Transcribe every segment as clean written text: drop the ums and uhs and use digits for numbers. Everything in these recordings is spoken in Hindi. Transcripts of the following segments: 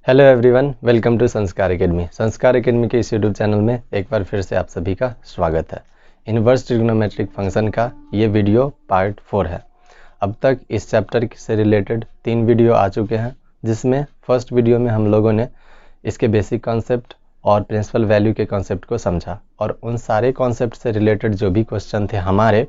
हेलो एवरीवन, वेलकम टू संस्कार एकेडमी। संस्कार एकेडमी के इस यूट्यूब चैनल में एक बार फिर से आप सभी का स्वागत है। इनवर्स ट्रिग्नोमेट्रिक फंक्शन का ये वीडियो पार्ट 4 है। अब तक इस चैप्टर से रिलेटेड 3 वीडियो आ चुके हैं, जिसमें फर्स्ट वीडियो में हम लोगों ने इसके बेसिक कॉन्सेप्ट और प्रिंसिपल वैल्यू के कॉन्सेप्ट को समझा और उन सारे कॉन्सेप्ट से रिलेटेड जो भी क्वेश्चन थे हमारे,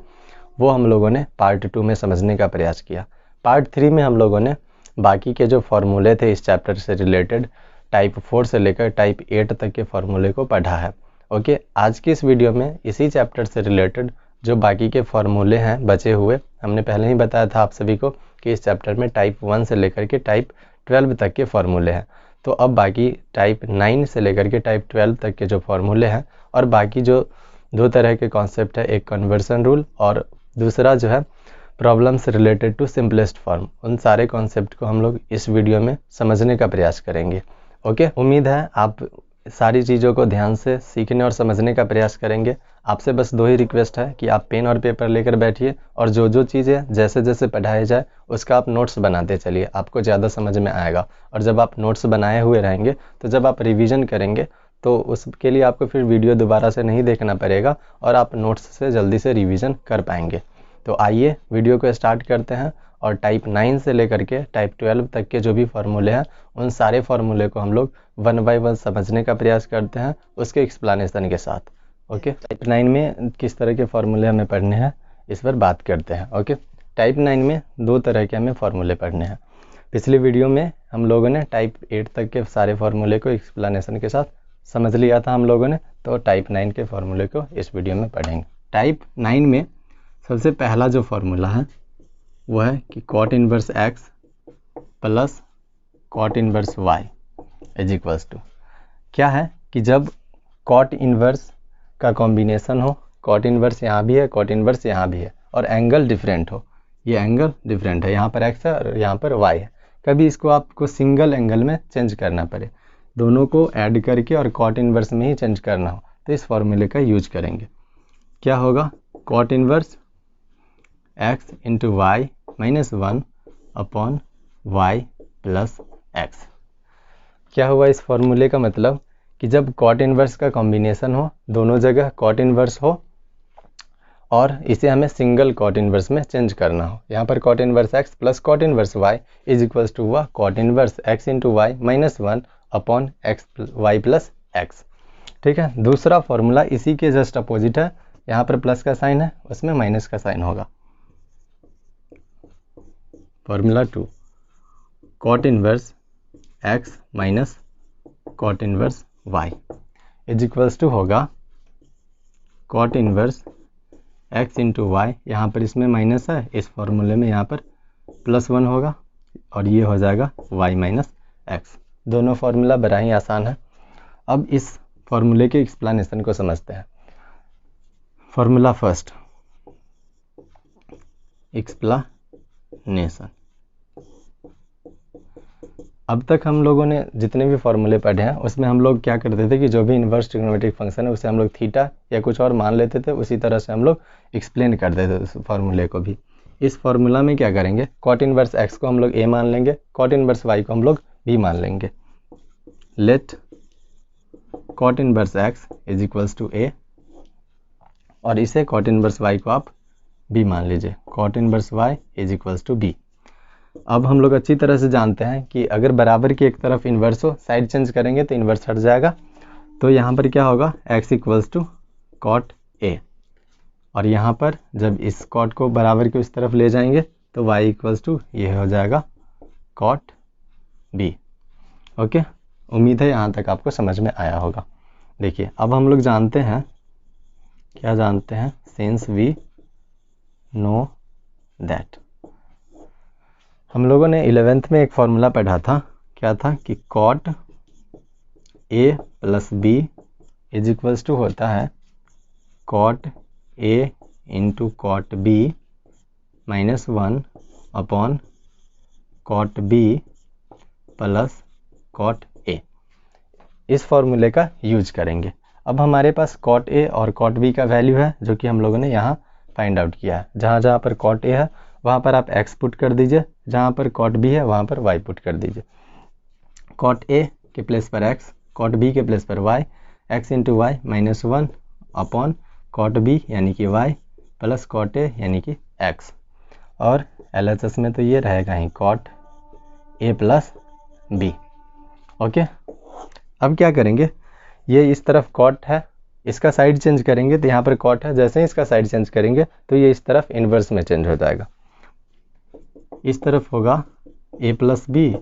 वो हम लोगों ने पार्ट 2 में समझने का प्रयास किया। पार्ट 3 में हम लोगों ने बाकी के जो फार्मूले थे इस चैप्टर से रिलेटेड टाइप 4 से लेकर टाइप 8 तक के फार्मूले को पढ़ा है। ओके, आज की इस वीडियो में इसी चैप्टर से रिलेटेड जो बाकी के फार्मूले हैं बचे हुए, हमने पहले ही बताया था आप सभी को कि इस चैप्टर में टाइप 1 से लेकर के टाइप 12 तक के फार्मूले हैं। तो अब बाकी टाइप 9 से लेकर के टाइप 12 तक के जो फार्मूले हैं और बाकी जो दो तरह के कॉन्सेप्ट है, एक कन्वर्सन रूल और दूसरा जो है problems related to simplest form, उन सारे कॉन्सेप्ट को हम लोग इस वीडियो में समझने का प्रयास करेंगे। ओके, उम्मीद है आप सारी चीज़ों को ध्यान से सीखने और समझने का प्रयास करेंगे। आपसे बस 2 ही रिक्वेस्ट है कि आप पेन और पेपर लेकर बैठिए और जो जो चीज़ें जैसे जैसे पढ़ाई जाए उसका आप नोट्स बनाते चलिए, आपको ज़्यादा समझ में आएगा। और जब आप नोट्स बनाए हुए रहेंगे तो जब आप रिवीजन करेंगे तो उसके लिए आपको फिर वीडियो दोबारा से नहीं देखना पड़ेगा और आप नोट्स से जल्दी से रिवीजन कर पाएंगे। तो आइए वीडियो को स्टार्ट करते हैं और टाइप 9 से लेकर के टाइप 12 तक के जो भी फार्मूले हैं उन सारे फार्मूले को हम लोग 1 बाय 1 समझने का प्रयास करते हैं उसके एक्सप्लेनेशन के साथ। ओके, टाइप 9 में किस तरह के फार्मूले हमें पढ़ने हैं इस पर बात करते हैं। ओके, टाइप 9 में 2 तरह के हमें फार्मूले पढ़ने हैं। पिछली वीडियो में हम लोगों ने टाइप 8 तक के सारे फार्मूले को एक्सप्लेनेशन के साथ समझ लिया था हम लोगों ने, तो टाइप 9 के फार्मूले को इस वीडियो में पढ़ेंगे। टाइप 9 में सबसे पहला जो फार्मूला है वो है कि cot inverse x plus cot inverse y is equals to, क्या है कि जब कॉट इनवर्स का कॉम्बिनेशन हो, कॉट इनवर्स यहाँ भी है, कॉट इनवर्स यहाँ भी है और एंगल डिफरेंट हो, ये एंगल डिफरेंट है, यहाँ पर एक्स है और यहाँ पर वाई है, कभी इसको आपको सिंगल एंगल में चेंज करना पड़े, दोनों को ऐड करके और कॉट इनवर्स में ही चेंज करना हो तो इस फॉर्मूले का यूज करेंगे। क्या होगा, cot inverse x into y minus 1 upon y plus x. क्या हुआ इस फॉर्मूले का मतलब कि जब कॉट इनवर्स का कॉम्बिनेशन हो, दोनों जगह कॉट इनवर्स हो और इसे हमें सिंगल कॉट इनवर्स में चेंज करना हो, यहाँ पर cot inverse x plus cot inverse y is equals to हुआ cot inverse x into y minus 1 upon x y plus x. ठीक है, दूसरा फॉर्मूला इसी के जस्ट अपोजिट है, यहाँ पर प्लस का साइन है उसमें माइनस का साइन होगा। Formula 2, cot inverse x minus cot inverse y is equals to होगा cot inverse x into y, यहाँ पर इसमें माइनस है, इस फॉर्मूले में यहाँ पर प्लस 1 होगा और ये हो जाएगा y माइनस एक्स। दोनों फार्मूला बड़ा ही आसान है। अब इस फॉर्मूले के एक्सप्लेनेशन को समझते हैं। Formula first, explanation. अब तक हम लोगों ने जितने भी फार्मूले पढ़े हैं उसमें हम लोग क्या करते थे कि जो भी इन्वर्स ट्रिग्नोमेट्रिक फंक्शन है उसे हम लोग थीटा या कुछ और मान लेते थे, उसी तरह से हम लोग एक्सप्लेन कर देते थे उस फार्मूले को भी। इस फार्मूला में क्या करेंगे, कॉट इनवर्स एक्स को हम लोग ए मान लेंगे, कॉट इनवर्स वाई को हम लोग बी मान लेंगे। Let cot inverse x is equals to a और इसे कॉट इनवर्स वाई को आप बी मान लीजिए, cot inverse y is equals to b. अब हम लोग अच्छी तरह से जानते हैं कि अगर बराबर की एक तरफ इन्वर्स हो, साइड चेंज करेंगे तो इन्वर्स हट जाएगा, तो यहाँ पर क्या होगा, x equals to cot a और यहाँ पर जब इस कॉट को बराबर की उस तरफ ले जाएंगे तो y इक्वल्स टू ये हो जाएगा कॉट बी। ओके, उम्मीद है यहाँ तक आपको समझ में आया होगा। देखिए अब हम लोग जानते हैं, क्या जानते हैं, सिंस वी नो दैट, हम लोगों ने 11th में एक फॉर्मूला पढ़ा था, क्या था कि cot a plus b is equals to होता है cot a into cot b minus 1 upon cot b plus cot a. इस फॉर्मूले का यूज करेंगे। अब हमारे पास कॉट ए और कॉट बी का वैल्यू है जो कि हम लोगों ने यहाँ फाइंड आउट किया है। जहाँ जहाँ पर कॉट ए है वहाँ पर आप x पुट कर दीजिए, जहाँ पर कॉट बी है वहाँ पर y पुट कर दीजिए। कॉट ए के प्लेस पर x, कॉट बी के प्लेस पर y, x into y minus 1 upon cot b यानी कि y प्लस कॉट ए यानी कि x। और LHS में तो ये रहेगा ही cot a plus b. Okay, अब क्या करेंगे, ये इस तरफ कॉट है, इसका साइड चेंज करेंगे तो यहाँ पर कॉट है, जैसे ही इसका साइड चेंज करेंगे तो ये इस तरफ इन्वर्स में चेंज हो जाएगा। इस तरफ होगा ए प्लस बी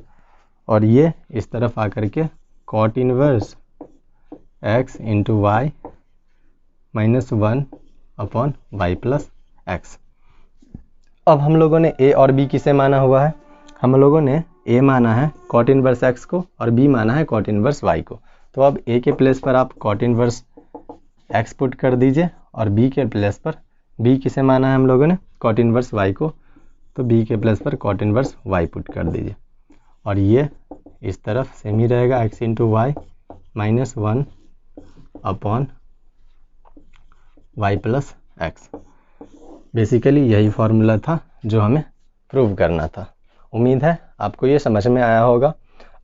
और ये इस तरफ आकर के cot inverse x into y minus 1 upon y plus x. अब हम लोगों ने a और b किसे माना हुआ है, हम लोगों ने a माना है कॉट इनवर्स x को और b माना है कॉट इनवर्स y को। तो अब a के प्लेस पर आप कॉट इनवर्स x पुट कर दीजिए और b के प्लेस पर, b किसे माना है हम लोगों ने कॉट इनवर्स y को, तो b के प्लेस पर कॉट इनवर्स y पुट कर दीजिए। और ये इस तरफ सेम ही रहेगा x into y minus 1 upon y plus x. Basically यही फॉर्मूला था जो हमें प्रूव करना था। उम्मीद है आपको ये समझ में आया होगा।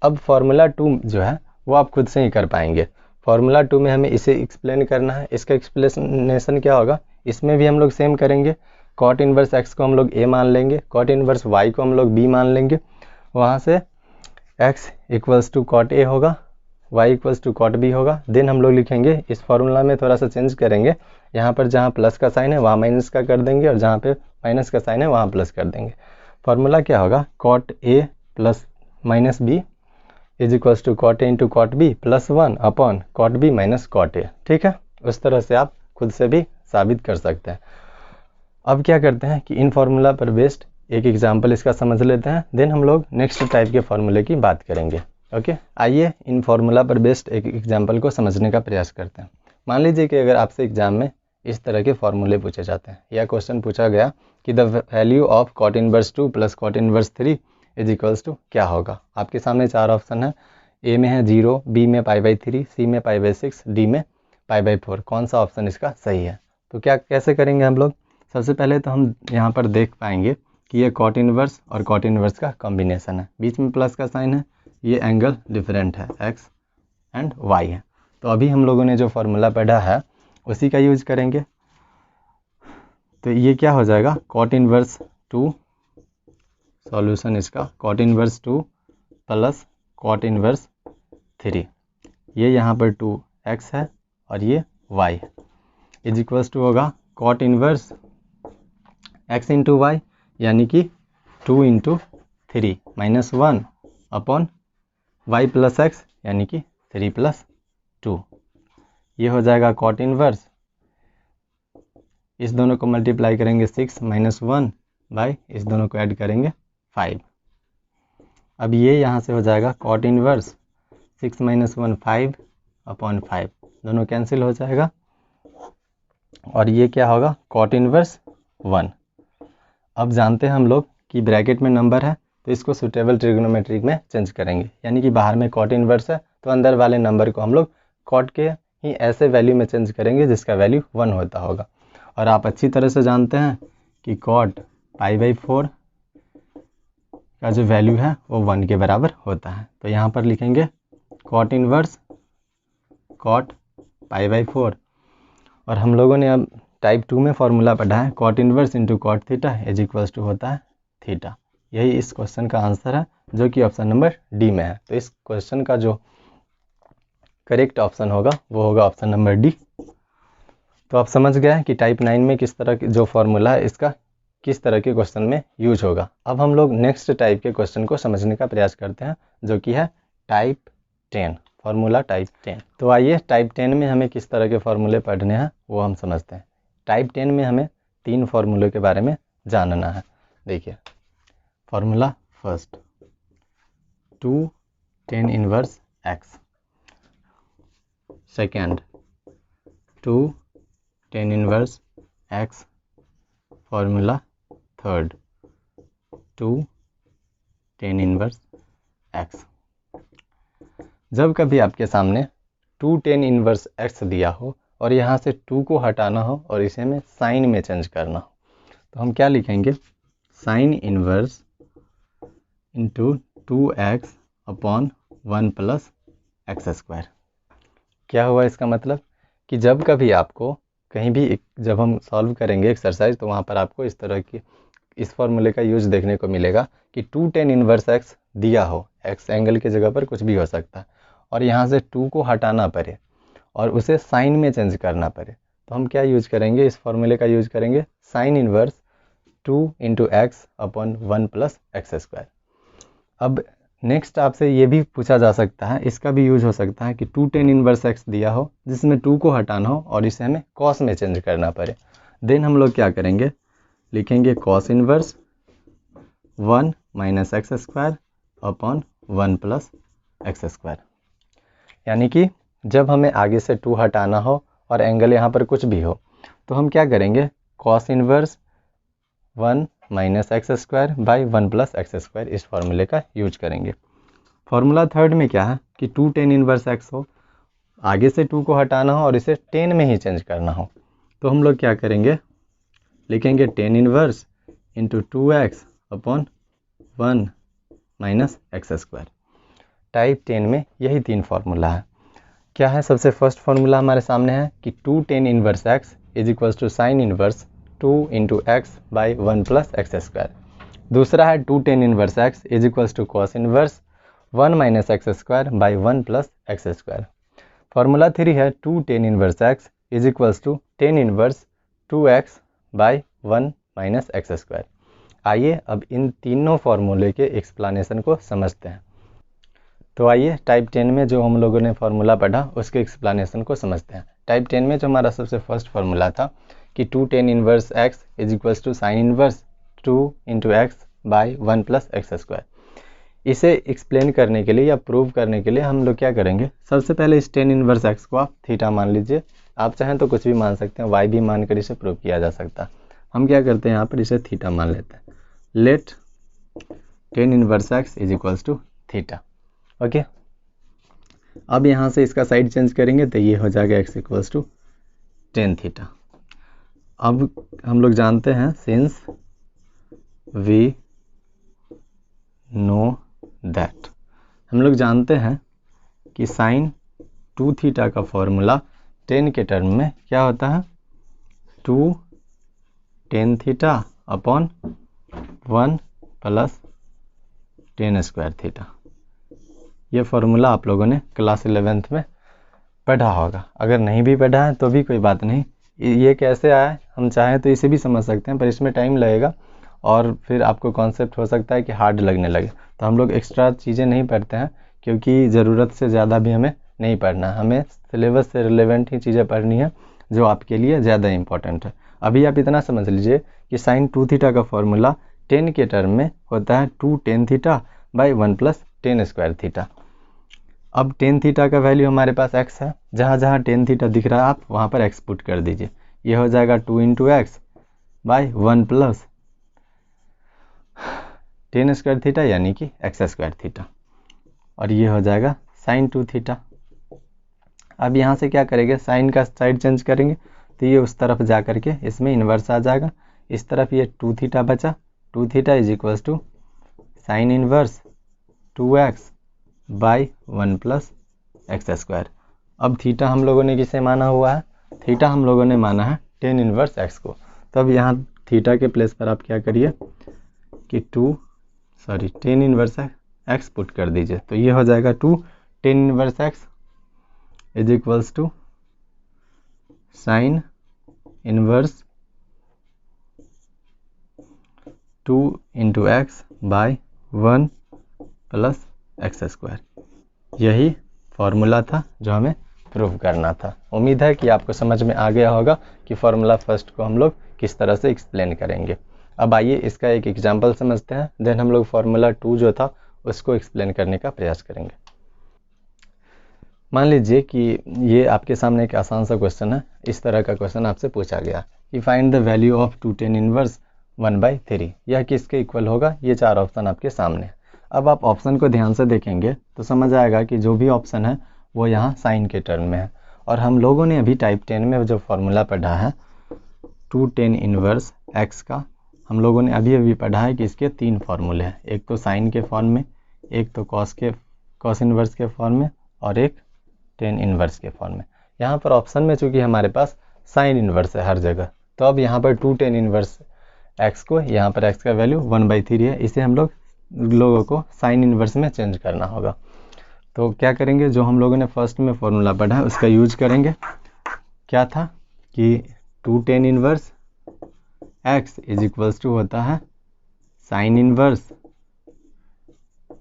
अब फॉर्मूला 2 जो है वो आप खुद से ही कर पाएंगे। फॉर्मूला 2 में हमें इसे एक्सप्लेन करना है। इसका एक्सप्लेनेशन क्या होगा, इसमें भी हम लोग सेम करेंगे। कॉट इनवर्स x को हम लोग a मान लेंगे, कॉट इनवर्स y को हम लोग b मान लेंगे। वहाँ से x equals to cot a होगा, y equals to cot b होगा। देन हम लोग लिखेंगे, इस फॉर्मूला में थोड़ा सा चेंज करेंगे, यहाँ पर जहाँ प्लस का साइन है वहाँ माइनस का कर देंगे और जहाँ पे माइनस का साइन है वहाँ प्लस कर देंगे। फॉर्मूला क्या होगा, cot a plus minus b is equals to cot a into cot b plus 1 upon cot b minus cot a। ठीक है, उस तरह से आप खुद से भी साबित कर सकते हैं। अब क्या करते हैं कि इन फार्मूला पर बेस्ड एक एग्जाम्पल इसका समझ लेते हैं, देन हम लोग नेक्स्ट टाइप के फार्मूले की बात करेंगे। ओके, आइए इन फार्मूला पर बेस्ड एक एग्जाम्पल को समझने का प्रयास करते हैं। मान लीजिए कि अगर आपसे एग्जाम में इस तरह के फार्मूले पूछे जाते हैं या क्वेश्चन पूछा गया कि the value of cot inverse 2 plus cot inverse 3 is equals to क्या होगा। आपके सामने 4 ऑप्शन है, ए में है 0, बी में π/3, सी में π/6, डी में π/4। कौन सा ऑप्शन इसका सही है। तो क्या कैसे करेंगे हम लोग, सबसे पहले तो हम यहाँ पर देख पाएंगे कि ये कॉट इनवर्स और कॉट इनवर्स का कॉम्बिनेशन है, बीच में प्लस का साइन है, ये एंगल डिफरेंट है, x एंड y है। तो अभी हम लोगों ने जो फार्मूला पढ़ा है उसी का यूज करेंगे। तो ये क्या हो जाएगा, कॉट इनवर्स 2, सॉल्यूशन इसका cot inverse 2 plus cot inverse 3, ये यहाँ पर 2x है और ये y है, इज इक्वल्स टू होगा cot inverse x into y यानी कि 2 into 3 minus 1 upon y plus x यानी कि 3 प्लस 2। ये हो जाएगा कॉट इनवर्स, इस दोनों को मल्टीप्लाई करेंगे 6 माइनस 1 बाई इस दोनों को ऐड करेंगे 5। अब ये यहाँ से हो जाएगा कॉट इनवर्स 6 माइनस 1 5 अपॉन 5, दोनों कैंसिल हो जाएगा और ये क्या होगा कॉट इनवर्स 1। अब जानते हैं हम लोग कि ब्रैकेट में नंबर है तो इसको सुटेबल ट्रिग्नोमेट्रिक में चेंज करेंगे, यानी कि बाहर में कॉट इनवर्स है तो अंदर वाले नंबर को हम लोग कॉट के ही ऐसे वैल्यू में चेंज करेंगे जिसका वैल्यू 1 होता होगा। और आप अच्छी तरह से जानते हैं कि कॉट π/4 का जो वैल्यू है वो 1 के बराबर होता है। तो यहाँ पर लिखेंगे कॉट इनवर्स कॉट π/4। और हम लोगों ने अब टाइप 2 में फॉर्मूला पढ़ा है, cot inverse into cot theta is equals to होता है थीटा। यही इस क्वेश्चन का आंसर है जो कि ऑप्शन नंबर डी में है। तो इस क्वेश्चन का जो करेक्ट ऑप्शन होगा वो होगा ऑप्शन नंबर डी। तो आप समझ गए कि टाइप 9 में किस तरह की जो फॉर्मूला है इसका किस तरह के क्वेश्चन में यूज होगा। अब हम लोग नेक्स्ट टाइप के क्वेश्चन को समझने का प्रयास करते हैं जो कि है टाइप 10, फॉर्मूला टाइप 10। तो आइए टाइप 10 में हमें किस तरह के फॉर्मूले पढ़ने हैं वो हम समझते हैं। टाइप 10 में हमें 3 फॉर्मूले के बारे में जानना है। देखिए, formula first 2 tan inverse x, second 2 tan inverse x, formula third 2 tan inverse x। जब कभी आपके सामने 2 tan इनवर्स x दिया हो और यहाँ से 2 को हटाना हो और इसे में साइन में चेंज करना हो तो हम क्या लिखेंगे, sine inverse into 2x upon 1 plus x square. क्या हुआ इसका मतलब कि जब कभी आपको कहीं भी जब हम सॉल्व करेंगे एक्सरसाइज तो वहाँ पर आपको इस तरह की इस फॉर्मूले का यूज देखने को मिलेगा कि 2 tan इनवर्स एक्स दिया हो, एक्स एंगल की जगह पर कुछ भी हो सकता है, और यहाँ से 2 को हटाना पड़े और उसे साइन में चेंज करना पड़े, तो हम क्या यूज करेंगे, इस फॉर्मूले का यूज करेंगे sign inverse 2 into x upon 1 plus x square. अब नेक्स्ट आपसे ये भी पूछा जा सकता है, इसका भी यूज हो सकता है कि 2 tan इनवर्स एक्स दिया हो जिसमें 2 को हटाना हो और इसे हमें कॉस में चेंज करना पड़े। देन हम लोग क्या करेंगे, लिखेंगे cos inverse 1 minus x square upon 1 plus x square. यानी कि जब हमें आगे से 2 हटाना हो और एंगल यहाँ पर कुछ भी हो तो हम क्या करेंगे, cos inverse 1 minus x square by 1 plus x square इस फॉर्मूले का यूज करेंगे। फॉर्मूला थर्ड में क्या है कि 2 tan इनवर्स एक्स हो, आगे से 2 को हटाना हो और इसे tan में ही चेंज करना हो, तो हम लोग क्या करेंगे, लिखेंगे tan inverse into 2x upon 1 minus x square. Type 10 में यही 3 फार्मूला है। क्या है, सबसे फर्स्ट फार्मूला हमारे सामने है कि 2 tan inverse x is equals to sine inverse 2 into x by 1 plus x square. दूसरा है 2 tan inverse x is equals to cos inverse 1 minus x square by 1 plus x square. Formula 3 है 2 tan inverse x is equals to tan inverse 2x by 1 minus x square. आइए अब इन तीनों फार्मूले के एक्सप्लेनेशन को समझते हैं। तो आइए टाइप 10 में जो हम लोगों ने फार्मूला पढ़ा उसके एक्सप्लेनेशन को समझते हैं। टाइप 10 में जो हमारा सबसे फर्स्ट फार्मूला था कि 2 tan inverse x is equals to sine inverse 2 into x by 1 plus x square. इसे एक्सप्लेन करने के लिए या प्रूव करने के लिए हम लोग क्या करेंगे, सबसे पहले इस tan इनवर्स एक्स को आप थीटा मान लीजिए, आप चाहें तो कुछ भी मान सकते हैं, वाई भी मानकर इसे प्रूव किया जा सकता है। हम क्या करते हैं, यहाँ पर इसे थीटा मान लेते हैं। Let tan inverse x is equals to theta. Okay, अब यहाँ से इसका साइड चेंज करेंगे तो ये हो जाएगा x equals to tan theta. अब हम लोग जानते हैं सिंस वी नो दैट, हम लोग जानते हैं कि साइन 2 थीटा का फॉर्मूला tan के टर्म में क्या होता है, 2 tan theta upon 1 plus tan square theta. ये फार्मूला आप लोगों ने क्लास 11th में पढ़ा होगा, अगर नहीं भी पढ़ा है तो भी कोई बात नहीं। ये कैसे आया हम चाहें तो इसे भी समझ सकते हैं, पर इसमें टाइम लगेगा और फिर आपको कॉन्सेप्ट हो सकता है कि हार्ड लगने लगे, तो हम लोग एक्स्ट्रा चीज़ें नहीं पढ़ते हैं क्योंकि ज़रूरत से ज़्यादा भी हमें नहीं पढ़ना, हमें सिलेबस से रिलेवेंट ही चीज़ें पढ़नी है जो आपके लिए ज़्यादा इंपॉर्टेंट है। अभी आप इतना समझ लीजिए कि साइन 2 थीटा का फॉर्मूला tan के टर्म में होता है 2 tan theta by 1 plus tan square theta. अब tan थीटा का वैल्यू हमारे पास x है, जहाँ जहाँ tan थीटा दिख रहा है आप वहाँ पर x पुट कर दीजिए, ये हो जाएगा 2 into x by 1 plus tan square theta यानी कि एक्स स्क्वायर थीटा, और ये हो जाएगा साइन 2 थीटा। अब यहाँ से क्या करेंगे, साइन का साइड चेंज करेंगे तो ये उस तरफ जा करके इसमें इन्वर्स आ जाएगा, इस तरफ ये 2 थीटा बचा, 2 theta is equals to sine inverse 2x by 1 plus x square. अब थीटा हम लोगों ने किसे माना हुआ है, थीटा हम लोगों ने माना है tan इन्वर्स x को। तो अब यहाँ थीटा के प्लेस पर आप क्या करिए कि tan इन्वर्स x पुट कर दीजिए, तो ये हो जाएगा 2 tan inverse x is equals to sine inverse 2 into x by 1 plus x square. यही फॉर्मूला था जो हमें प्रूव करना था। उम्मीद है कि आपको समझ में आ गया होगा कि फॉर्मूला फर्स्ट को हम लोग किस तरह से एक्सप्लेन करेंगे। अब आइए इसका एक एग्जांपल समझते हैं, देन हम लोग फॉर्मूला 2 जो था उसको एक्सप्लेन करने का प्रयास करेंगे। मान लीजिए कि ये आपके सामने एक आसान सा क्वेश्चन है, इस तरह का क्वेश्चन आपसे पूछा गया कि find the value of 2 tan inverse 1/3, यह किसके इक्वल होगा। ये 4 ऑप्शन आपके सामने है। अब आप ऑप्शन को ध्यान से देखेंगे तो समझ आएगा कि जो भी ऑप्शन है वो यहाँ साइन के टर्म में है, और हम लोगों ने अभी टाइप 10 में जो फॉर्मूला पढ़ा है 2 tan इनवर्स x का, हम लोगों ने अभी पढ़ा है कि इसके 3 फार्मूले हैं, एक तो साइन के फॉर्म में, एक तो कॉस के कॉस इन्वर्स के फॉर्म में और एक टेन इन्वर्स के फॉर्म में। यहाँ पर ऑप्शन में चूँकि हमारे पास साइन इन्वर्स है हर जगह, तो अब यहाँ पर 2 टेन इन्वर्स एक्स को, यहाँ पर एक्स का वैल्यू 1/3 है, इसे हम लोगों को साइन इन्वर्स में चेंज करना होगा। तो क्या करेंगे, जो हम लोगों ने फर्स्ट में फॉर्मूला पढ़ा है उसका यूज करेंगे। क्या था कि 2 tan inverse x is equals to होता है sine inverse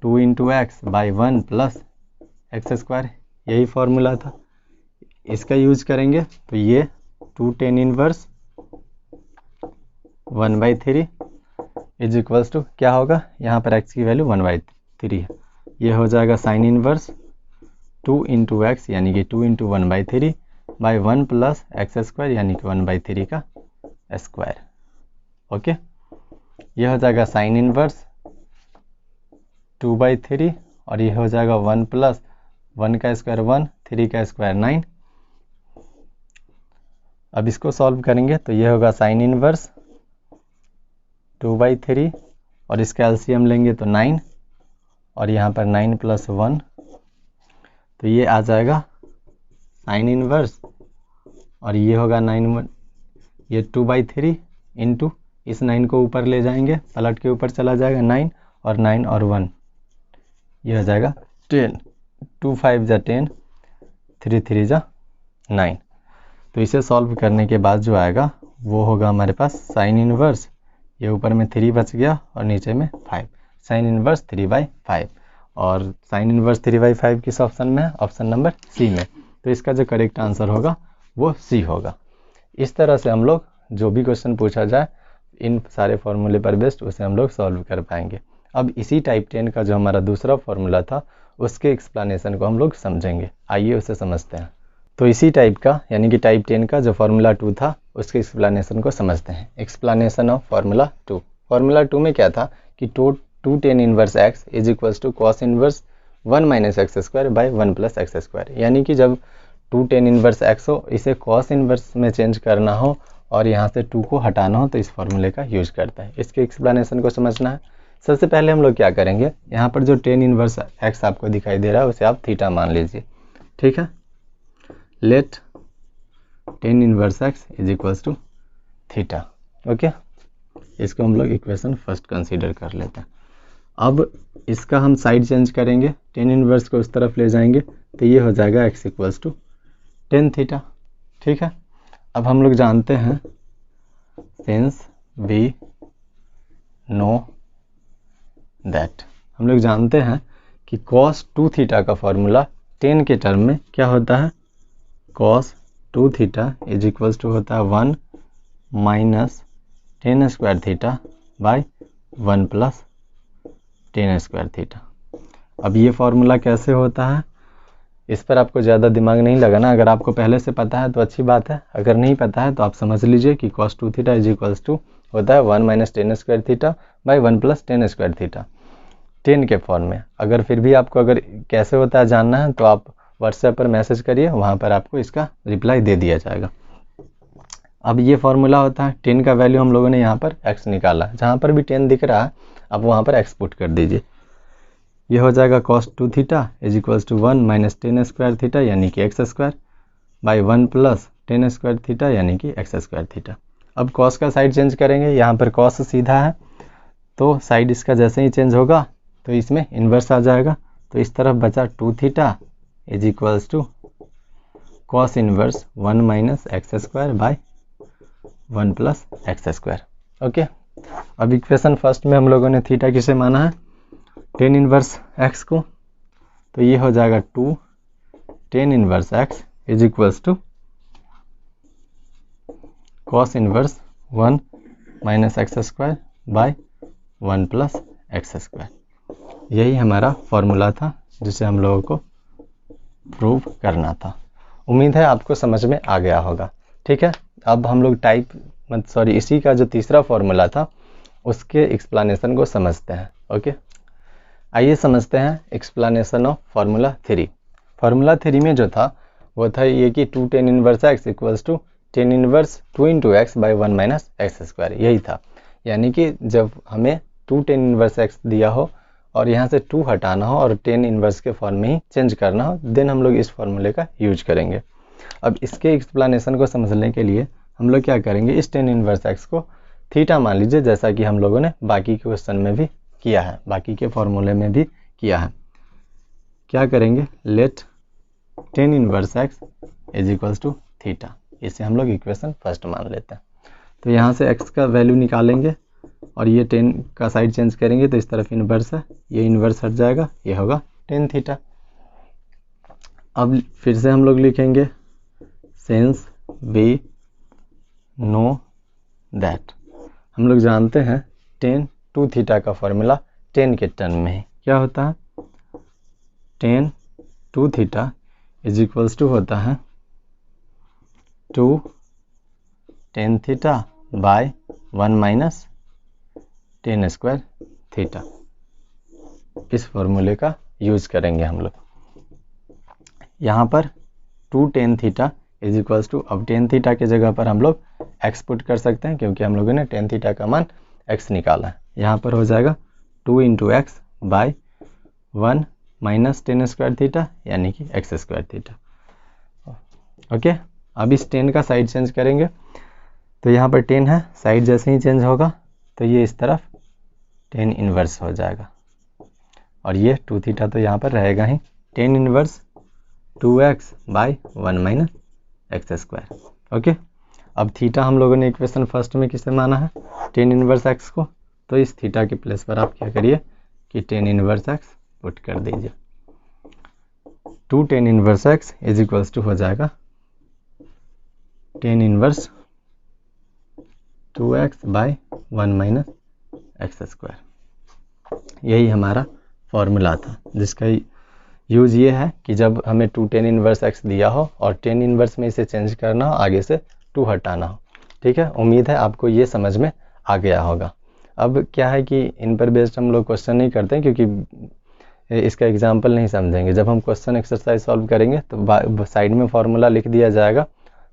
2 into x by 1 plus x square, यही फॉर्मूला था। इसका यूज करेंगे तो ये 2 tan inverse 1/3 is equals to क्या होगा, यहाँ पर x की वैल्यू 1/3 है, ये हो जाएगा साइन इन्वर्स 2 इंटू एक्स यानी कि 2 into 1/3 by 1 plus x square यानी कि 1/3 का स्क्वायर। ओके, ये हो जाएगा साइन इन्वर्स 2/3 और ये हो जाएगा 1 प्लस 1 का स्क्वायर 1, 3 का स्क्वायर 9। अब इसको सॉल्व करेंगे तो ये होगा साइन इन्वर्स 2/3 और इसका एलसीएम लेंगे तो 9 और यहाँ पर 9 प्लस 1, तो ये आ जाएगा साइन इन्वर्स और ये होगा 9, ये 2/3 इंटू इस 9 को ऊपर ले जाएंगे, पलट के ऊपर चला जाएगा 9 और 9 और 1, ये हो जाएगा 10, 2 5 जा 10, 3 3 जा 9। तो इसे सॉल्व करने के बाद जो आएगा वो होगा हमारे पास साइन इन्वर्स, ये ऊपर में 3 बच गया और नीचे में 5, साइन इन्वर्स 3/5 और साइन इन्वर्स 3/5 किस ऑप्शन में है, ऑप्शन नंबर सी में। तो इसका जो करेक्ट आंसर होगा वो सी होगा। इस तरह से हम लोग जो भी क्वेश्चन पूछा जाए इन सारे फॉर्मूले पर बेस्ड उसे हम लोग सॉल्व कर पाएंगे। अब इसी टाइप 10 का जो हमारा दूसरा फॉर्मूला था उसके एक्सप्लेनेशन को हम लोग समझेंगे, आइए उसे समझते हैं। तो इसी टाइप का यानी कि टाइप 10 का जो फार्मूला 2 था उसके एक्सप्लेनेशन को समझते हैं। Explanation of formula 2। फार्मूला 2 में क्या था कि 2 tan inverse x is equals to cos inverse 1 minus x square by 1 plus x square, यानी कि जब 2 टेन इनवर्स एक्स हो इसे कॉस इनवर्स में चेंज करना हो और यहाँ से 2 को हटाना हो तो इस फार्मूले का यूज करता है। इसके एक्सप्लेनेशन को समझना है। सबसे पहले हम लोग क्या करेंगे, यहाँ पर जो टेन इनवर्स एक्स आपको दिखाई दे रहा है उसे आप थीटा मान लीजिए, ठीक है। Let tan inverse x is equals to theta, okay. इसको हम लोग इक्वेशन फर्स्ट कंसीडर कर लेते हैं। अब इसका हम साइड चेंज करेंगे, टेन इनवर्स को उस तरफ ले जाएंगे तो ये हो जाएगा x equals to tan theta, ठीक है। अब हम लोग जानते हैं सिंस वी नो दैट, हम लोग जानते हैं कि cos 2 थीटा का फॉर्मूला 10 के टर्म में क्या होता है, cos 2 theta is equals to होता है 1 minus 10 square theta by 1 plus 10 square theta. अब ये फॉर्मूला कैसे होता है इस पर आपको ज़्यादा दिमाग नहीं लगाना, अगर आपको पहले से पता है तो अच्छी बात है, अगर नहीं पता है तो आप समझ लीजिए कि cos 2 theta is equals to होता है 1 minus 10 square theta by 1 plus 10 square theta 10 के फॉर्म में। अगर फिर भी आपको अगर कैसे होता है जानना है तो आप व्हाट्सएप पर मैसेज करिए, वहाँ पर आपको इसका रिप्लाई दे दिया जाएगा। अब ये फॉर्मूला होता है 10 का वैल्यू हम लोगों ने यहाँ पर x निकाला, जहाँ पर भी 10 दिख रहा है आप वहाँ पर x पुट कर दीजिए। ये हो जाएगा cos 2 theta is equals to 1 minus 10 square theta यानी कि x square by 1 plus 10 square theta यानी कि एक्स स्क्वायर थीटा। अब cos का साइड चेंज करेंगे, यहाँ पर cos सीधा है तो साइड इसका जैसे ही चेंज होगा तो इसमें इन्वर्स आ जाएगा, तो इस तरफ बचा 2 theta is equals to cos inverse 1 minus x square by 1 plus x square, okay. अब इक्वेशन फर्स्ट में हम लोगों ने थीटा किसे माना है, टेन इन्वर्स एक्स को, तो ये हो जाएगा 2 tan inverse x is equals to cos inverse 1 minus x square by 1 plus x square. यही हमारा फॉर्मूला था जिसे हम लोगों को प्रूव करना था। उम्मीद है आपको समझ में आ गया होगा, ठीक है। अब हम लोग इसी का जो तीसरा फॉर्मूला था उसके एक्सप्लेनेशन को समझते हैं, ओके। आइए समझते हैं एक्सप्लेनेशन ऑफ फार्मूला 3। फार्मूला 3 में जो था वो था ये कि 2 tan inverse x equals to tan inverse 2 into x by 1 minus x square, यही था। यानी कि जब हमें 2 टेन इनवर्स एक्स दिया हो और यहाँ से 2 हटाना हो और टेन इन्वर्स के फॉर्म में ही चेंज करना हो, देन हम लोग इस फॉर्मूले का यूज करेंगे। अब इसके एक्सप्लेनेशन को समझने के लिए हम लोग क्या करेंगे, इस टेन इन्वर्स एक्स को थीटा मान लीजिए, जैसा कि हम लोगों ने बाकी के क्वेश्चन में भी किया है, बाकी के फॉर्मूले में भी किया है। क्या करेंगे, let tan inverse x is equals to theta, इसे हम लोग इक्वेशन फर्स्ट मान लेते हैं। तो यहाँ से x का वैल्यू निकालेंगे और ये 10 का साइड चेंज करेंगे तो इस तरफ इन्वर्स है, ये इन्वर्स हट जाएगा, ये होगा टेन थीटा। अब फिर से हम लोग लिखेंगे सिंस वी नो दैट, हम लोग जानते हैं टेन टू थीटा का फॉर्मूला 10 के टर्म में है, क्या होता है, tan two theta is equals to होता है 2 tan theta by 1 minus tan square theta. इस फॉर्मूले का यूज करेंगे हम लोग। यहाँ पर 2 tan theta is equals to, अब टेन थीटा के जगह पर हम लोग x पुट कर सकते हैं क्योंकि हम लोगों ने टेन थीटा का मान x निकाला है। यहाँ पर हो जाएगा 2 into x by 1 minus tan square theta यानी कि एक्स स्क्वायर थीटा। ओके, अब इस 10 का साइड चेंज करेंगे तो यहाँ पर 10 है, साइड जैसे ही चेंज होगा तो ये इस तरफ 10 इन्वर्स हो जाएगा और ये 2 थीटा तो यहाँ पर रहेगा ही, 10 inverse 2x by 1 minus x square. Okay, अब थीटा हम लोगों ने इक्वेशन फर्स्ट में किसे माना है, 10 इन्वर्स x को, तो इस थीटा के प्लेस पर आप क्या करिए कि 10 इन्वर्स x पुट कर दीजिए। 2 10 inverse x is equals to हो जाएगा 10 inverse 2x by 1 minus x square. यही हमारा फॉर्मूला था जिसका यूज ये है कि जब हमें 2 10 इन्वर्स x दिया हो और 10 इन्वर्स में इसे चेंज करना हो, आगे से 2 हटाना हो। ठीक है, उम्मीद है आपको ये समझ में आ गया होगा। अब क्या है कि इन पर बेस्ड हम लोग क्वेश्चन नहीं करते हैं क्योंकि इसका एग्जाम्पल नहीं समझेंगे। जब हम क्वेश्चन एक्सरसाइज सॉल्व करेंगे तो साइड में फॉर्मूला लिख दिया जाएगा,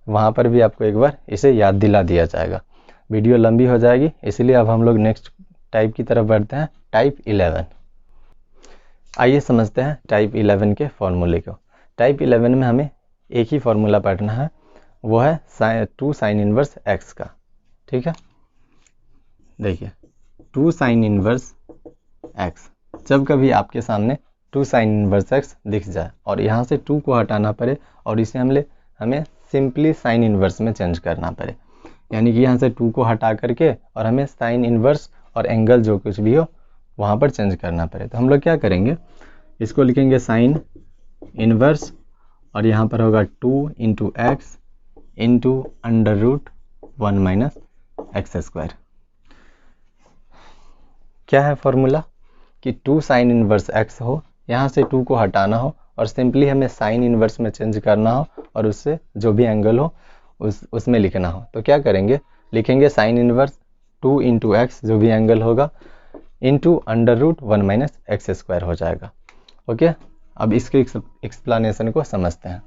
वहाँ पर भी आपको एक बार इसे याद दिला दिया जाएगा। वीडियो लंबी हो जाएगी, इसलिए अब हम लोग नेक्स्ट टाइप की तरफ बढ़ते हैं, टाइप 11। आइए समझते हैं टाइप 11 के फॉर्मूले को। टाइप 11 में हमें एक ही फॉर्मूला पढ़ना है, वो है 2 साइन इन्वर्स x का। ठीक है, देखिए 2 साइन इन्वर्स x, जब कभी आपके सामने 2 साइन इन्वर्स x दिख जाए और यहाँ से 2 को हटाना पड़े और इसे हमें सिंपली साइन इन्वर्स में चेंज करना पड़े, यानी कि यहाँ से 2 को हटा करके और हमें साइन इन्वर्स और एंगल जो कुछ भी हो वहाँ पर चेंज करना पड़े, तो हम लोग क्या करेंगे, इसको लिखेंगे साइन इन्वर्स और यहाँ पर होगा 2 into x into under root 1 minus x square. क्या है फॉर्मूला कि 2 साइन इन्वर्स x हो, यहाँ से 2 को हटाना हो और सिंपली हमें साइन इन्वर्स में चेंज करना हो और उससे जो भी एंगल हो उसमें लिखना हो, तो क्या करेंगे, लिखेंगे साइन इन्वर्स 2 इंटू एक्स जो भी एंगल होगा into under root 1 minus x square हो जाएगा। ओके, अब इसके एक्सप्लेनेशन को समझते हैं,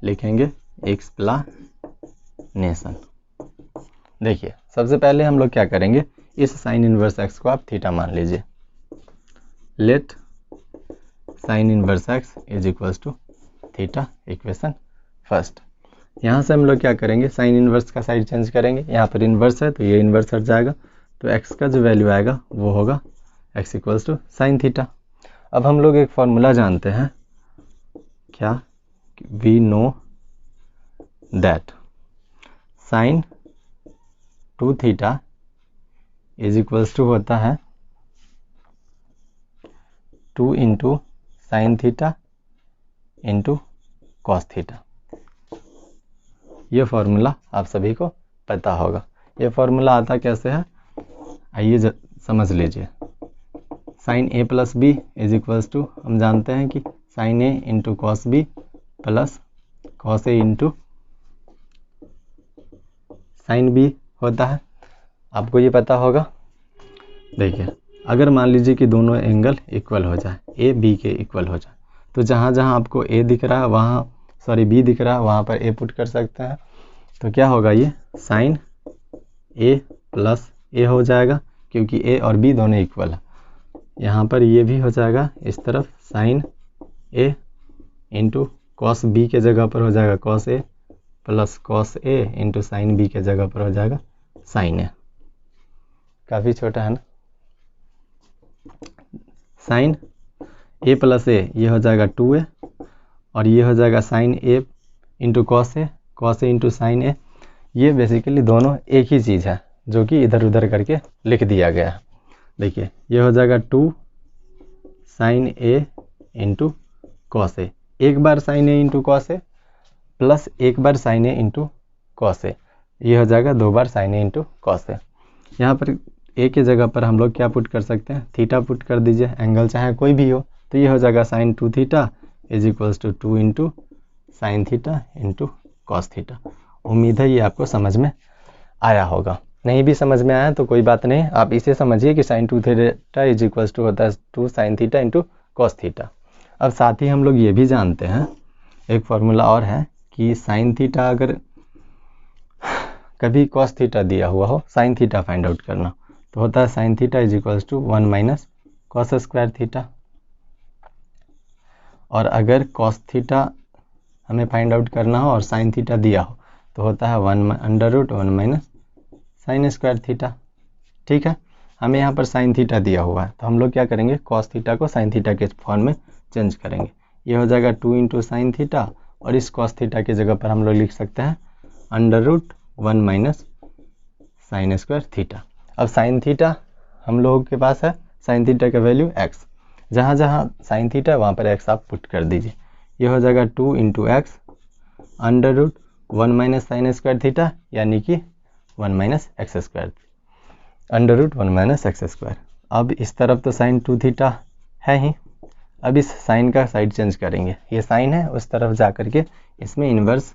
लिखेंगे एक्सप्लेनेशन। देखिए सबसे पहले हम लोग क्या करेंगे, इस साइन इन्वर्स एक्स को आप थीटा मान लीजिए। Let sine inverse x is equals to theta, equation first. यहाँ से हम लोग क्या करेंगे, साइन इन्वर्स का साइड चेंज करेंगे, यहाँ पर इन्वर्स है तो ये इन्वर्स हट जाएगा, तो x का जो वैल्यू आएगा वो होगा x equals to sine theta. अब हम लोग एक फॉर्मूला जानते हैं, क्या, we know that sine 2 theta is equals to होता है 2 into sine theta into cos theta. ये फॉर्मूला आप सभी को पता होगा। ये फॉर्मूला आता कैसे है, आइए समझ लीजिए। Sine a plus b is equals to, हम जानते हैं कि sine a into cos b plus cos a into sine b होता है, आपको ये पता होगा। देखिए अगर मान लीजिए कि दोनों एंगल इक्वल हो जाए, ए बी के इक्वल हो जाए, तो जहाँ जहाँ आपको ए दिख रहा है वहाँ बी दिख रहा है वहाँ पर ए पुट कर सकते हैं, तो क्या होगा, ये साइन ए प्लस ए हो जाएगा क्योंकि ए और बी दोनों इक्वल है। यहाँ पर ये भी हो जाएगा इस तरफ साइन ए इंटू कॉस बी के जगह पर हो जाएगा cos A plus cos A into sine B के जगह पर हो जाएगा साइन ए। काफ़ी छोटा है ना। साइन ए प्लस ए ये हो जाएगा 2a और ये हो जाएगा sign A into cos A into sine ए। ये बेसिकली दोनों एक ही चीज़ है जो कि इधर उधर करके लिख दिया गया है। देखिए ये हो जाएगा 2 sign A into cos A, एक बार sign A into cos A plus एक बार sign A into cos A, ये हो जाएगा 2 बार sign A into cos A. यहाँ पर ए के जगह पर हम लोग क्या पुट कर सकते हैं, थीटा पुट कर दीजिए, एंगल चाहे कोई भी हो, तो ये हो जाएगा sine 2 theta is equals to 2 into sine theta into cos theta. उम्मीद है ये आपको समझ में आया होगा। नहीं भी समझ में आया तो कोई बात नहीं, आप इसे समझिए कि sine 2 theta is equals to होता है 2 sine theta into cos theta. अब साथ ही हम लोग ये भी जानते हैं, एक फार्मूला और है कि साइन थीटा अगर कभी कॉस थीटा दिया हुआ हो, साइन थीटा फाइंड आउट करना, तो होता है sine theta is equals to 1 minus cos square theta. और अगर कॉस थीटा हमें फाइंड आउट करना हो और साइन थीटा दिया हो तो होता है 1 under root 1 minus sine square theta. ठीक है, हमें यहाँ पर साइन थीटा दिया हुआ है तो हम लोग क्या करेंगे, कॉस थीटा को साइन थीटा के फॉर्म में चेंज करेंगे। ये हो जाएगा 2 इंटू साइन थीटा और इस कॉस थीटा की जगह पर हम लोग लिख सकते हैं under root 1 minus sine square theta. अब साइन थीटा हम लोगों के पास है, साइन थीटा का वैल्यू x, जहाँ जहाँ साइन थीटा है वहाँ पर x आप पुट कर दीजिए। ये हो जाएगा 2 into x under root 1 minus sine square theta यानी कि 1 minus x square under root 1 minus x square. अब इस तरफ तो साइन 2 थीटा है ही, अब इस साइन का साइड चेंज करेंगे, ये साइन है उस तरफ जा करके इसमें इन्वर्स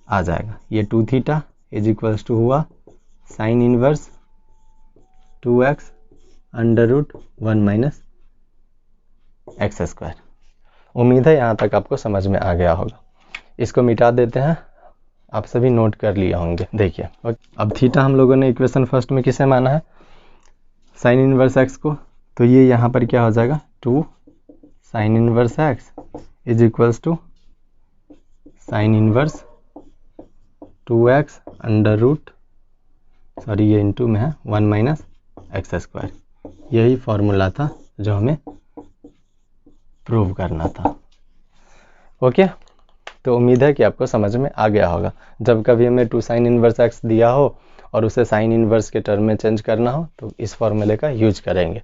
आ जाएगा। ये 2 थीटा इज इक्वल्स टू हुआ sine inverse 2x under root 1 minus x square. उम्मीद है यहाँ तक आपको समझ में आ गया होगा। इसको मिटा देते हैं, आप सभी नोट कर लिए होंगे। देखिए अब थीटा हम लोगों ने इक्वेशन फर्स्ट में किसे माना है, साइन इनवर्स एक्स को, तो ये यहाँ पर क्या हो जाएगा 2 sine inverse x is equals to sine inverse 2x under root, sorry ये इंटू में है 1 माइनस एक्स स्क्वायर। यही फॉर्मूला था जो हमें प्रूव करना था। ओके, तो उम्मीद है कि आपको समझ में आ गया होगा। जब कभी हमें 2 साइन इनवर्स एक्स दिया हो और उसे साइन इनवर्स के टर्म में चेंज करना हो तो इस फॉर्मूले का यूज करेंगे।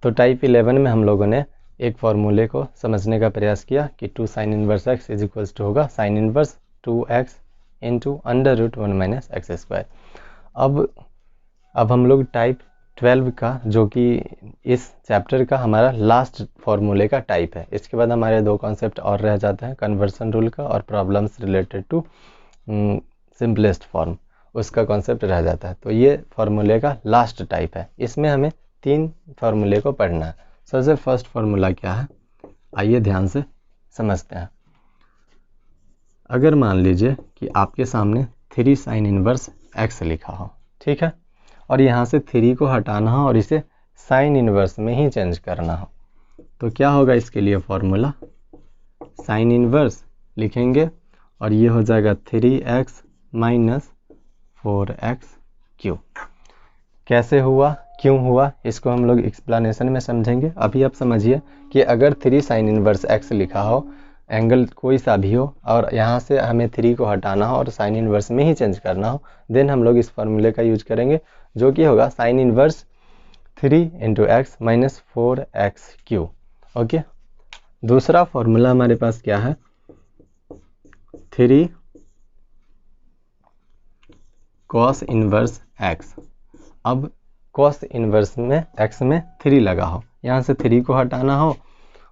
तो टाइप 11 में हम लोगों ने एक फॉर्मूले को समझने का प्रयास किया कि 2 sine inverse x is equals to होगा sine inverse 2x into under root 1 minus x square. अब हम लोग टाइप 12 का, जो कि इस चैप्टर का हमारा लास्ट फॉर्मूले का टाइप है, इसके बाद हमारे 2 कॉन्सेप्ट और रह जाते हैं, कन्वर्सन रूल का और problems related to simplest form, उसका कॉन्सेप्ट रह जाता है। तो ये फॉर्मूले का लास्ट टाइप है, इसमें हमें 3 फार्मूले को पढ़ना है। सबसे फर्स्ट फार्मूला क्या है, आइए ध्यान से समझते हैं। अगर मान लीजिए कि आपके सामने 3 साइन इनवर्स एक्स लिखा हो, ठीक है, और यहाँ से 3 को हटाना हो और इसे साइन इनवर्स में ही चेंज करना हो, तो क्या होगा इसके लिए फॉर्मूला, साइन इनवर्स लिखेंगे और ये हो जाएगा 3x माइनस 4x क्यू। कैसे हुआ, क्यों हुआ, इसको हम लोग एक्सप्लेनेशन में समझेंगे। अभी आप समझिए कि अगर 3 साइन इनवर्स एक्स लिखा हो, एंगल कोई सा भी हो, और यहाँ से हमें 3 को हटाना हो और साइन इनवर्स में ही चेंज करना हो, देन हम लोग इस फॉर्मूले का यूज करेंगे, जो कि होगा sine inverse 3 into x minus 4x Q. Okay, दूसरा फॉर्मूला हमारे पास क्या है, 3 कॉस इनवर्स एक्स। अब कॉस इनवर्स में एक्स में 3 लगा हो, यहाँ से 3 को हटाना हो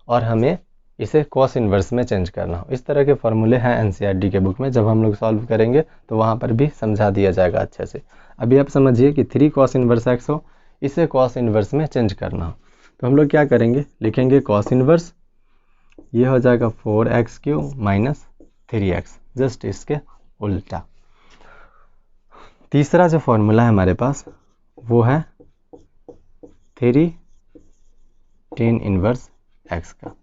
और हमें इसे कॉस इनवर्स में चेंज करना हो। इस तरह के फॉर्मूले हैं एनसीईआरटी के बुक में, जब हम लोग सॉल्व करेंगे तो वहाँ पर भी समझा दिया जाएगा अच्छे से। अभी आप समझिए कि 3 कॉस इनवर्स एक्स हो, इसे कॉस इनवर्स में चेंज करना हो, तो हम लोग क्या करेंगे, लिखेंगे कॉस इनवर्स, ये हो जाएगा 4x cube minus 3x, just इसके उल्टा। तीसरा जो फॉर्मूला है हमारे पास वो है 3 tan इनवर्स x का।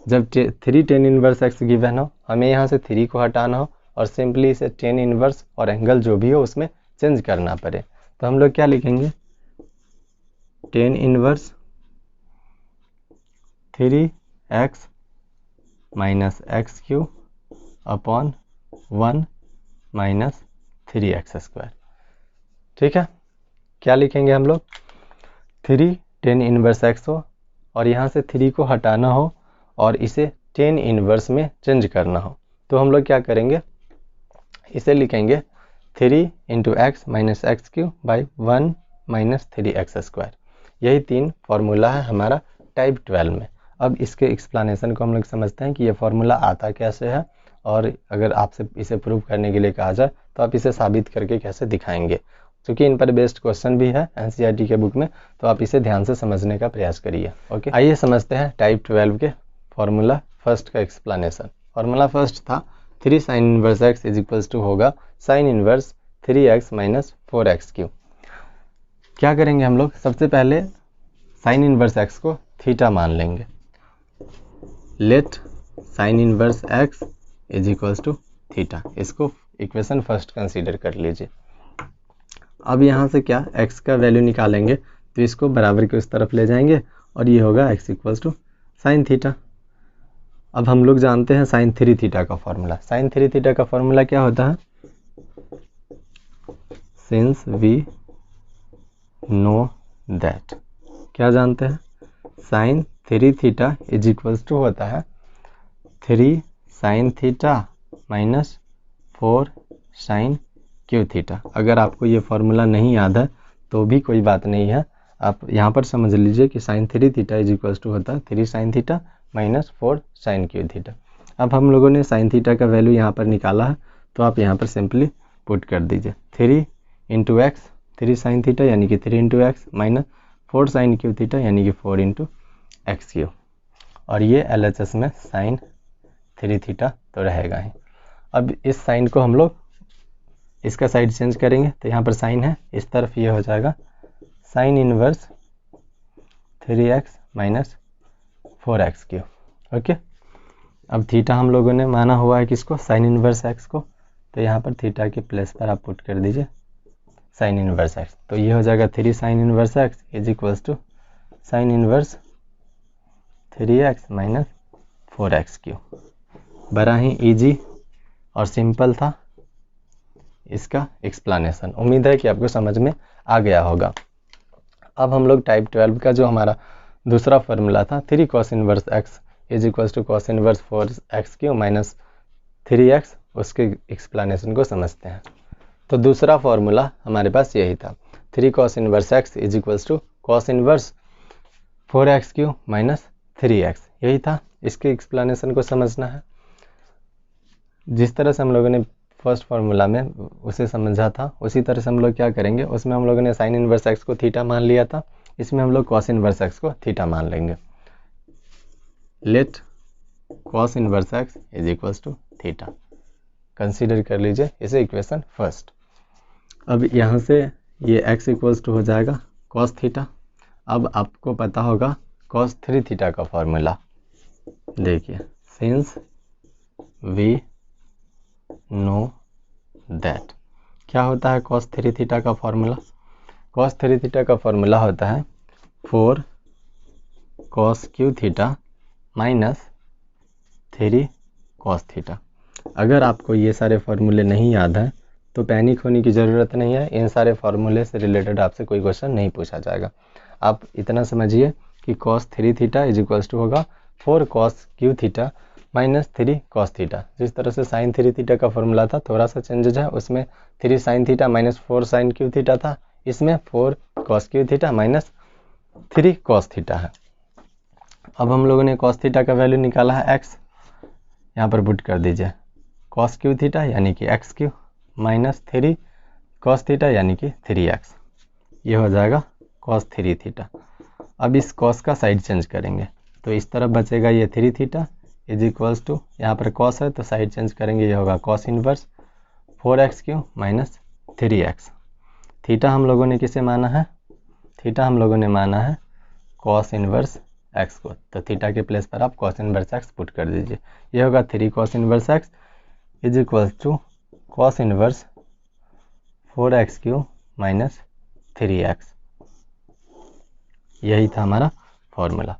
जब 3 tan इनवर्स x गिवन हो, हमें यहाँ से 3 को हटाना हो और सिंपली इसे tan इनवर्स और एंगल जो भी हो उसमें चेंज करना पड़े, तो हम लोग क्या लिखेंगे, tan inverse 3x minus x Q upon 1 minus 3x square. ठीक है, क्या लिखेंगे हम लोग, 3 tan इनवर्स x हो और यहाँ से 3 को हटाना हो और इसे tan इनवर्स में चेंज करना हो, तो हम लोग क्या करेंगे, इसे लिखेंगे 3 into x minus x Q by 1 minus 3x square. यही 3 फार्मूला है हमारा टाइप 12 में। अब इसके एक्सप्लेनेशन को हम लोग समझते हैं कि ये फार्मूला आता कैसे है, और अगर आपसे इसे प्रूव करने के लिए कहा जाए तो आप इसे साबित करके कैसे दिखाएंगे। क्योंकि इन पर बेस्ड क्वेश्चन भी है एनसीईआरटी के बुक में, तो आप इसे ध्यान से समझने का प्रयास करिए। ओके, आइए समझते हैं टाइप 12 के फार्मूला फर्स्ट का एक्सप्लेनेशन। फार्मूला फर्स्ट था 3 sine inverse x is equals to होगा sine inverse 3x minus 4x cube. क्या करेंगे हम लोग, सबसे पहले साइन इनवर्स x को थीटा मान लेंगे। Let sine inverse x is equals to theta, इसको इक्वेशन फर्स्ट कंसीडर कर लीजिए। अब यहाँ से क्या x का वैल्यू निकालेंगे, तो इसको बराबर के उस तरफ ले जाएंगे और ये होगा x equals to sine theta. अब हम लोग जानते हैं साइन 3 थीटा का फॉर्मूला। साइन 3 थीटा का फॉर्मूला क्या होता है, सिंस वी नो दैट, क्या जानते हैं, sine 3 theta is equals to होता है 3 sine theta minus 4 sine cube theta. अगर आपको ये फार्मूला नहीं याद है तो भी कोई बात नहीं है, आप यहाँ पर समझ लीजिए कि sine 3 theta is equals to होता है 3 sine theta minus 4 sine cube theta. अब हम लोगों ने साइन थीटा का वैल्यू यहाँ पर निकाला है, तो आप यहाँ पर सिंपली पुट कर दीजिए 3 इंटू एक्स, 3 साइन थीटा यानी कि 3 into x minus 4 sine cube theta यानी कि 4 इंटू एक्स क्यू, और ये LHS में साइन 3 थीटा तो रहेगा ही। अब इस साइन को हम लोग इसका साइड चेंज करेंगे, तो यहाँ पर साइन है, इस तरफ ये हो जाएगा sign inverse 3x minus 4x Q. Okay, अब थीटा हम लोगों ने माना हुआ है किसको, साइन इनवर्स x को, तो यहाँ पर थीटा के प्लेस पर आप पुट कर दीजिए साइन इनवर्स x, तो ये हो जाएगा 3 sine inverse x is equals to sine inverse 3x minus 4x cube. बड़ा ही इजी और सिंपल था इसका एक्सप्लेनेशन। उम्मीद है कि आपको समझ में आ गया होगा। अब हम लोग टाइप 12 का जो हमारा दूसरा फार्मूला था 3 cos inverse x is equals to cos inverse 4x cube minus 3x, उसके एक्सप्लेनेशन को समझते हैं। तो दूसरा फार्मूला हमारे पास यही था 3 cos inverse x is equals to cos inverse 4x cube minus 3x, यही था। इसके एक्सप्लेनेशन को समझना है। जिस तरह से हम लोगों ने फर्स्ट फार्मूला में उसे समझा था, उसी तरह से हम लोग क्या करेंगे, उसमें हम लोगों ने साइन इनवर्स x को थीटा मान लिया था, इसमें हम लोग कॉस इनवर्स x को थीटा मान लेंगे। Let cos inverse x is equals to theta, consider कर लीजिए इसे इक्वेशन फर्स्ट। अब यहाँ से ये x इक्वल्स टू हो जाएगा कॉस थीटा। अब आपको पता होगा कॉस 3 थीटा का फॉर्मूला, देखिए सिंस वी नो दैट, क्या होता है कॉस 3 थीटा का फॉर्मूला, कॉस 3 थीटा का फॉर्मूला होता है 4 cos cube theta minus 3 cos theta. अगर आपको ये सारे फार्मूले नहीं याद हैं तो पैनिक होने की ज़रूरत नहीं है, इन सारे फार्मूले से रिलेटेड आपसे कोई क्वेश्चन नहीं पूछा जाएगा। आप इतना समझिए कि cos 3 theta is equals to होगा 4 cos cube theta minus 3 cos theta. जिस तरह से साइन 3 थीटा का फॉर्मूला था थोड़ा सा चेंजेज है, उसमें 3 sine theta minus 4 sine cube theta था, इसमें 4 cos cube theta minus 3 cos theta है। अब हम लोगों ने कॉस थीटा का वैल्यू निकाला है x, यहाँ पर पुट कर दीजिए कॉस क्यू थीटा यानी कि x Q minus 3 cos theta यानी कि 3x, ये हो जाएगा कॉस 3 थीटा। अब इस कॉस का साइड चेंज करेंगे तो इस तरफ बचेगा ये 3 थीटा इज इक्वल्स टू, यहाँ पर कॉस है तो साइड चेंज करेंगे, ये होगा cos inverse 4x cube minus 3x। Theta हम लोगों ने किसे माना है, थीटा हम लोगों ने माना है कॉस इनवर्स एक्स को, तो थीटा के प्लेस पर आप कॉस इनवर्स एक्स पुट कर दीजिए। ये होगा 3 cos inverse x is equal to cos inverse 4x³ minus 3x। यही था हमारा फॉर्मूला।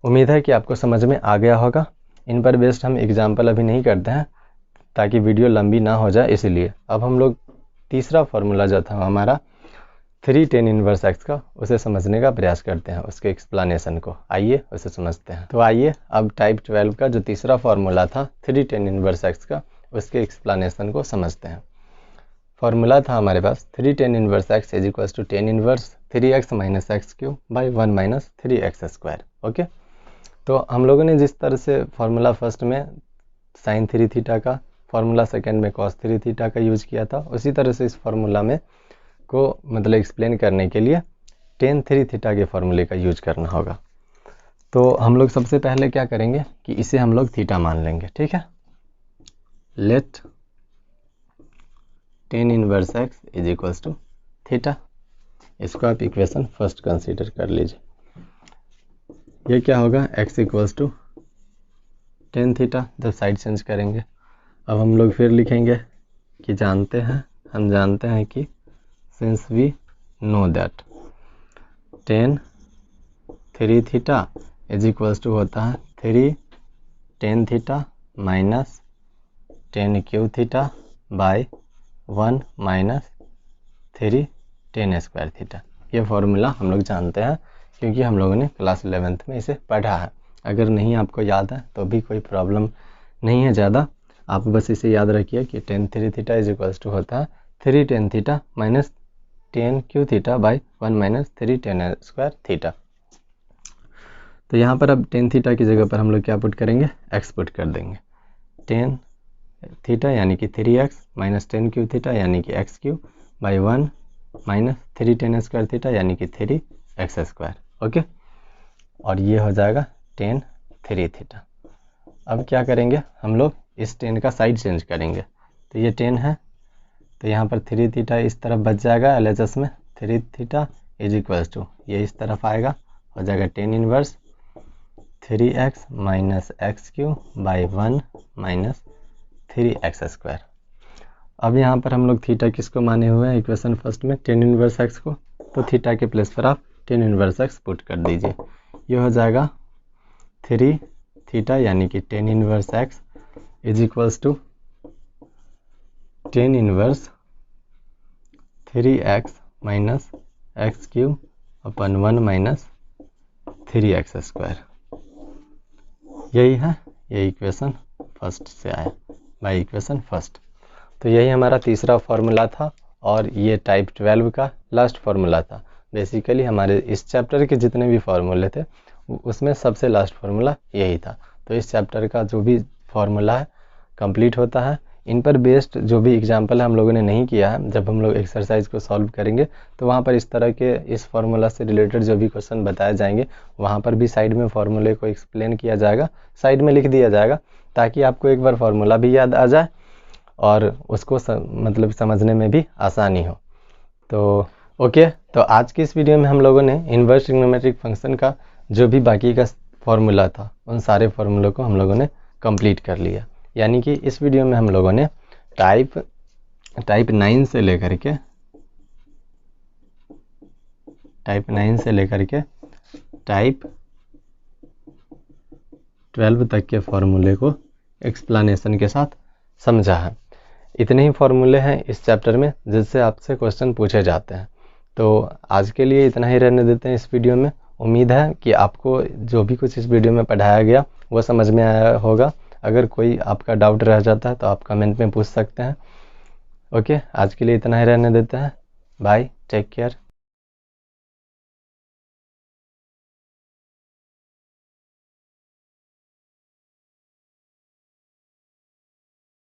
उम्मीद है कि आपको समझ में आ गया होगा। इन पर बेस्ड हम एग्जाम्पल अभी नहीं करते हैं ताकि वीडियो लंबी ना हो जाए, इसलिए अब हम लोग तीसरा फॉर्मूला जो था हमारा 3 tan इनवर्स एक्स का, उसे समझने का प्रयास करते हैं, उसके एक्सप्लेनेशन को। आइए उसे समझते हैं। तो आइए अब टाइप 12 का जो तीसरा फॉर्मूला था 3 tan इनवर्स एक्स का, उसके एक्सप्लेनेशन को समझते हैं। फॉर्मूला था हमारे पास 3 tan inverse x is equal to tan inverse 3x minus x³ by 1 minus 3x²। Okay, तो हम लोगों ने जिस तरह से फॉर्मूला फर्स्ट में sin 3 थीटा का, फॉर्मूला सेकेंड में cos 3 थीटा का यूज किया था, उसी तरह से इस फॉर्मूला में को मतलब एक्सप्लेन करने के लिए tan 3 थीटा के फॉर्मूले का यूज करना होगा। तो हम लोग सबसे पहले क्या करेंगे कि इसे हम लोग थीटा मान लेंगे, ठीक है। Let tan inverse x is equals to theta. इसको आप इक्वेशन फर्स्ट कंसीडर कर लीजिए। ये क्या होगा, x equals to tan theta, जब साइड चेंज करेंगे। अब हम लोग फिर लिखेंगे कि हम जानते हैं कि since we know that tan 3 theta is equals to होता है 3 tan theta minus tan³ theta by 1 minus 3 tan² theta. ये फॉर्मूला हम लोग जानते हैं क्योंकि हम लोगों ने क्लास 11th में इसे पढ़ा है। अगर नहीं आपको याद है तो भी कोई प्रॉब्लम नहीं है ज़्यादा, आप बस इसे याद रखिए कि tan 3 theta is equals to होता है 3 tan theta minus tan³ theta by 1 minus 3 tan² theta. तो यहाँ पर अब tan थीटा की जगह पर हम लोग क्या पुट करेंगे, x पुट कर देंगे। tan थीटा यानी कि 3x माइनस tan³ थीटा यानी कि x³ by 1 minus 3 tan² theta यानी कि 3x²। ओके, और ये हो जाएगा tan 3 थीटा। अब क्या करेंगे हम लोग, इस tan का साइड चेंज करेंगे। तो ये tan है, तो यहाँ पर 3 थीटा इस तरफ बच जाएगा LHS में, 3 थीटा इज इक्वल्स टू ये इस तरफ आएगा, हो जाएगा tan inverse 3x minus x³ by 1 minus 3x²। अब यहाँ पर हम लोग थीटा किसको माने हुए हैं इक्वेशन फर्स्ट में, tan इनवर्स x को, तो थीटा के प्लेस पर आप tan इनवर्स x पुट कर दीजिए। ये हो जाएगा 3 थीटा यानी कि tan inverse x is equals to tan inverse 3x minus x³ upon 1 minus 3x²। यही है, ये इक्वेशन फर्स्ट से आया बाई इक्वेशन फर्स्ट। तो यही हमारा तीसरा फॉर्मूला था और ये टाइप 12 का लास्ट फॉर्मूला था। बेसिकली हमारे इस चैप्टर के जितने भी फॉर्मूले थे उसमें सबसे लास्ट फॉर्मूला यही था। तो इस चैप्टर का जो भी फॉर्मूला है कंप्लीट होता है। इन पर बेस्ड जो भी एग्जाम्पल हम लोगों ने नहीं किया है, जब हम लोग एक्सरसाइज को सॉल्व करेंगे तो वहाँ पर इस तरह के इस फॉर्मूला से रिलेटेड जो भी क्वेश्चन बताए जाएंगे वहाँ पर भी साइड में फॉर्मूले को एक्सप्लेन किया जाएगा, साइड में लिख दिया जाएगा, ताकि आपको एक बार फॉर्मूला भी याद आ जाए और उसको मतलब समझने में भी आसानी हो। तो ओके, तो आज की इस वीडियो में हम लोगों ने इन्वर्स ट्रिग्नोमेट्रिक फंक्शन का जो भी बाकी का फॉर्मूला था उन सारे फॉर्मूलों को हम लोगों ने कंप्लीट कर लिया। यानी कि इस वीडियो में हम लोगों ने टाइप 9 से लेकर के टाइप 12 तक के फॉर्मूले को एक्सप्लेनेशन के साथ समझा है। इतने ही फॉर्मूले हैं इस चैप्टर में जिससे आपसे क्वेश्चन पूछे जाते हैं। तो आज के लिए इतना ही रहने देते हैं इस वीडियो में। उम्मीद है कि आपको जो भी कुछ इस वीडियो में पढ़ाया गया वो समझ में आया होगा। अगर कोई आपका डाउट रह जाता है तो आप कमेंट में पूछ सकते हैं। ओके, आज के लिए इतना ही रहने देते हैं। Bye, take care.